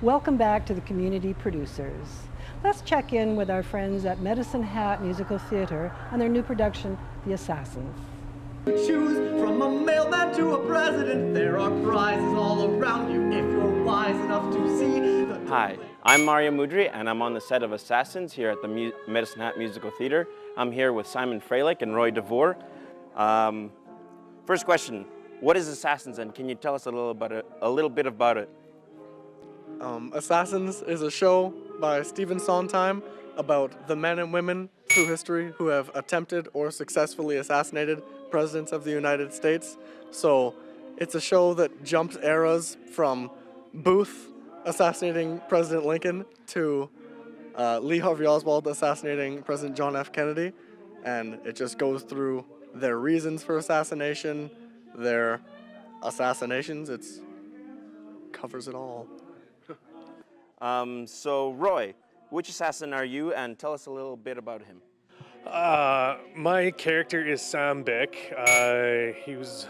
Welcome back to the Community Producers. Let's check in with our friends at Medicine Hat Musical Theater on their new production, The Assassins. Choose from a mailman to a president. There are prizes all around you if you're wise enough to see the... Hi, I'm Mario Mudry and I'm on the set of Assassins here at the Medicine Hat Musical Theater. I'm here with Simon Freilich and Roy DeVore. First question, what is Assassins and can you tell us a little bit about it? Assassins is a show by Stephen Sondheim about the men and women through history who have attempted or successfully assassinated presidents of the United States. So it's a show that jumps eras from Booth assassinating President Lincoln to Lee Harvey Oswald assassinating President John F. Kennedy. And it just goes through their reasons for assassination, their assassinations. It covers it all. So Roy, which assassin are you and tell us a little bit about him? My character is Sam Bick. He was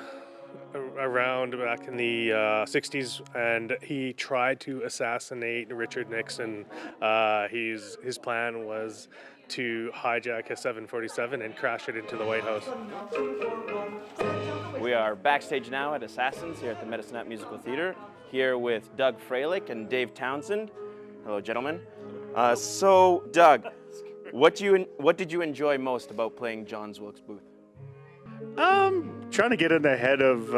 around back in the 60s and he tried to assassinate Richard Nixon. His plan was to hijack a 747 and crash it into the White House. We are backstage now at Assassins here at the Medicine Hat Musical Theater, here with Doug Freilich and Dave Townsend. Hello, gentlemen. So, Doug, what did you enjoy most about playing John Wilkes Booth? Trying to get in the head of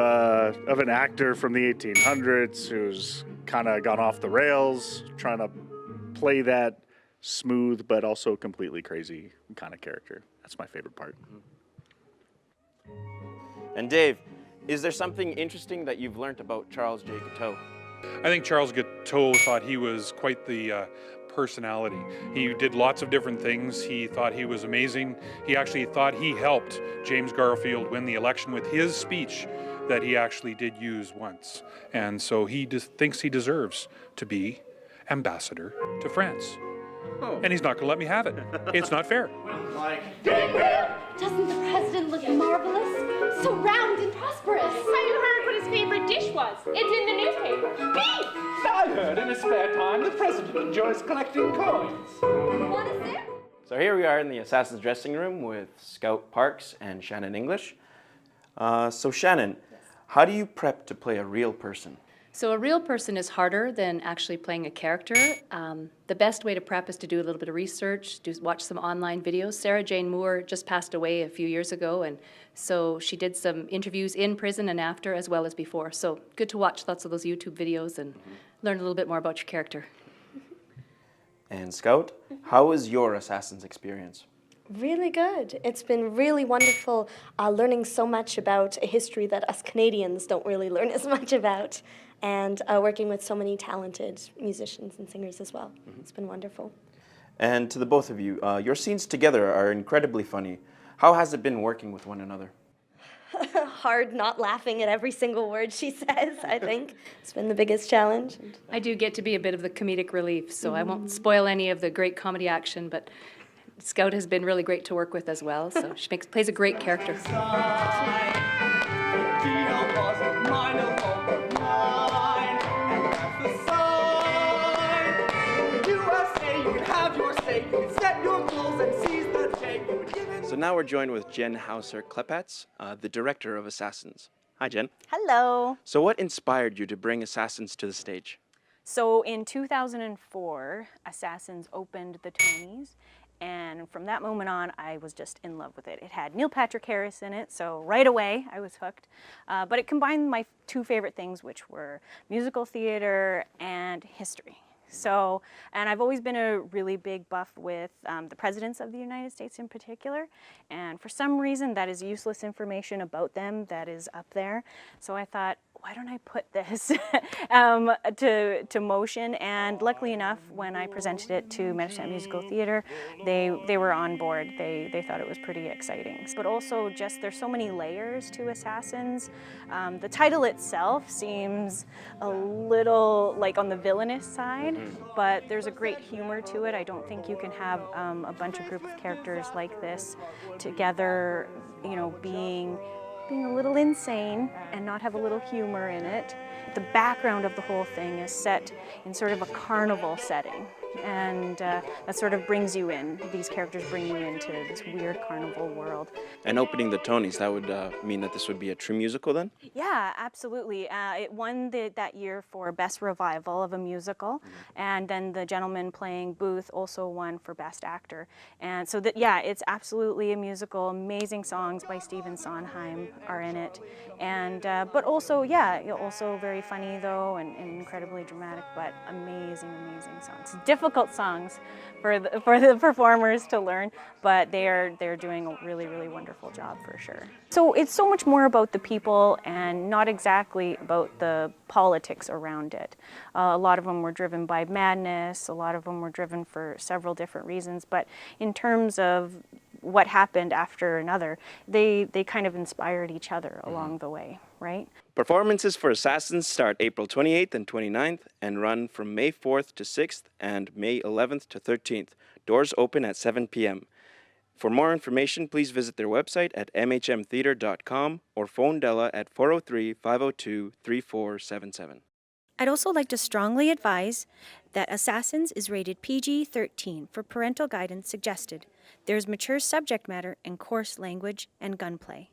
an actor from the 1800s who's kind of gone off the rails, trying to play that smooth but also completely crazy kind of character. That's my favorite part. And Dave, is there something interesting that you've learned about Charles J. Guiteau? I think Charles Guiteau thought he was quite the personality. He did lots of different things. He thought he was amazing. He actually thought he helped James Garfield win the election with his speech that he actually did use once. And so he thinks he deserves to be ambassador to France. Oh. And he's not going to let me have it. It's not fair. Doesn't the president look marvelous? So round and prosperous. Have you heard what his favorite dish was? It's in the newspaper. Beef! I heard in his spare time the president enjoys collecting coins. Want a sip? So here we are in the Assassin's dressing room with Scout Parks and Shannon English. So Shannon, how do you prep to play a real person? So a real person is harder than actually playing a character. The best way to prep is to do a little bit of research, watch some online videos. Sarah Jane Moore just passed away a few years ago, and so she did some interviews in prison and after as well as before. So good to watch lots of those YouTube videos and learn a little bit more about your character. And Scout, how was your Assassin's experience? Really good. It's been really wonderful learning so much about a history that us Canadians don't really learn as much about, and working with so many talented musicians and singers as well. It's been wonderful. And to the both of you, your scenes together are incredibly funny. How has it been working with one another? Hard not laughing at every single word she says, I think. It's been the biggest challenge. I do get to be a bit of the comedic relief, so I won't spoil any of the great comedy action, but Scout has been really great to work with as well, so she plays a great character. So now we're joined with Jen Hauser-Klepatz, the director of Assassins. Hi, Jen. Hello. So what inspired you to bring Assassins to the stage? So in 2004, Assassins opened the Tonys, and from that moment on, I was just in love with it. It had Neil Patrick Harris in it, so right away I was hooked. But it combined my two favorite things, which were musical theater and history. So, and I've always been a really big buff with the presidents of the United States in particular, and for some reason that is useless information about them that is up there. So I thought, why don't I put this to motion? And luckily enough, when I presented it to Medicine Hat Musical Theater, they were on board. They thought it was pretty exciting. But also just there's so many layers to Assassins. The title itself seems a little like on the villainous side, but there's a great humor to it. I don't think you can have a bunch of group of characters like this together, you know, being a little insane and not have a little humor in it. The background of the whole thing is set in sort of a carnival setting, and that sort of brings you in. These characters bring you into this weird carnival world. And opening the Tonys, that would mean that this would be a true musical then? Yeah, absolutely. It won that year for Best Revival of a Musical, and then the gentleman playing Booth also won for Best Actor. And so that, yeah, it's absolutely a musical. Amazing songs by Stephen Sondheim are in it, and but also, yeah, also very funny though, and incredibly dramatic, but amazing, amazing songs. Difficult songs for the performers to learn, but they're doing a really, really wonderful job for sure. So it's so much more about the people and not exactly about the politics around it. A lot of them were driven by madness, a lot of them were driven for several different reasons, but in terms of what happened after another, they kind of inspired each other along the way, right? Performances for Assassins start April 28th and 29th and run from May 4th to 6th and May 11th to 13th. Doors open at 7 p.m. For more information, please visit their website at mhmtheater.com or phone Della at 403-502-3477. I'd also like to strongly advise that Assassins is rated PG-13 for parental guidance suggested. There is mature subject matter and coarse language and gunplay.